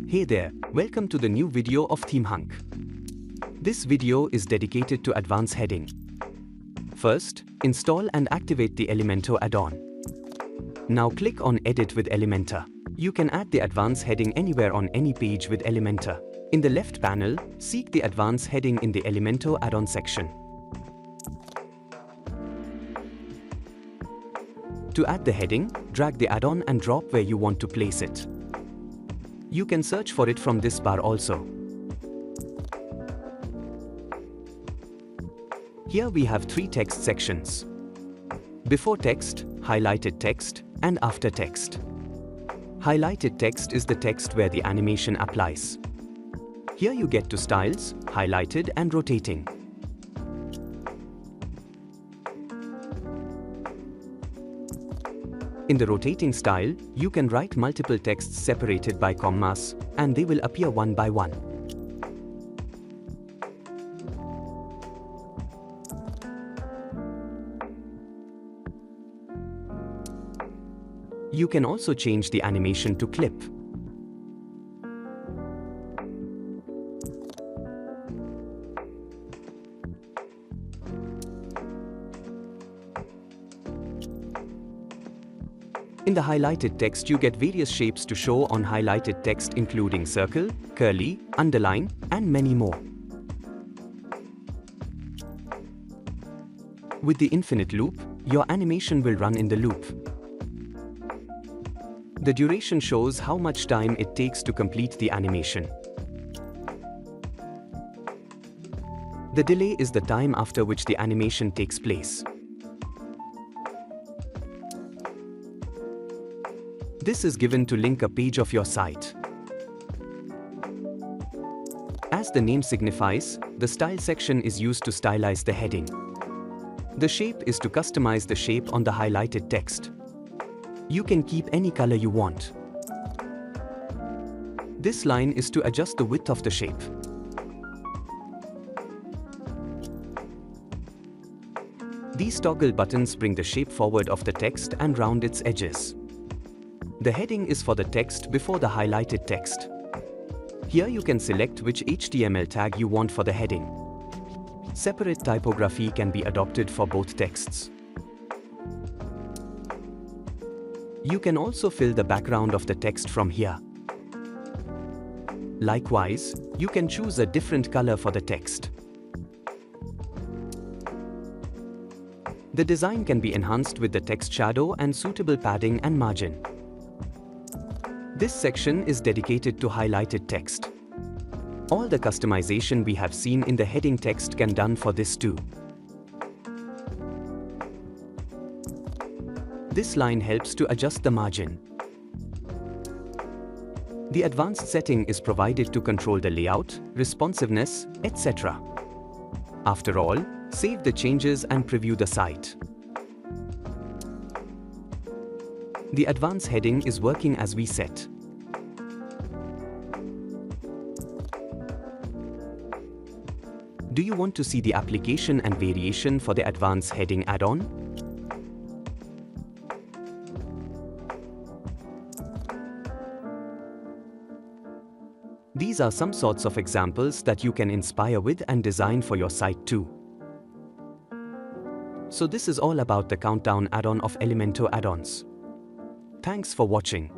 Hey there, welcome to the new video of ThemeHunk. This video is dedicated to advanced heading. First, install and activate the Elemento add-on. Now click on Edit with Elementor. You can add the advanced heading anywhere on any page with Elementor. In the left panel, seek the advanced heading in the Elemento add-on section. To add the heading, drag the add-on and drop where you want to place it. You can search for it from this bar also. Here we have three text sections: before text, highlighted text, and after text. Highlighted text is the text where the animation applies. Here you get to styles, highlighted and rotating. In the rotating style, you can write multiple texts separated by commas, and they will appear one by one. You can also change the animation to clip. In the highlighted text, you get various shapes to show on highlighted text, including circle, curly, underline, and many more. With the infinite loop, your animation will run in the loop. The duration shows how much time it takes to complete the animation. The delay is the time after which the animation takes place. This is given to link a page of your site. As the name signifies, the style section is used to stylize the heading. The shape is to customize the shape on the highlighted text. You can keep any color you want. This line is to adjust the width of the shape. These toggle buttons bring the shape forward of the text and round its edges. The heading is for the text before the highlighted text. Here you can select which HTML tag you want for the heading. Separate typography can be adopted for both texts. You can also fill the background of the text from here. Likewise, you can choose a different color for the text. The design can be enhanced with the text shadow and suitable padding and margin. This section is dedicated to highlighted text. All the customization we have seen in the heading text can be done for this too. This line helps to adjust the margin. The advanced setting is provided to control the layout, responsiveness, etc. After all, save the changes and preview the site. The advanced heading is working as we set. Do you want to see the application and variation for the advanced heading add-on? These are some sorts of examples that you can inspire with and design for your site too. So this is all about the Countdown add-on of Elemento add-ons. Thanks for watching.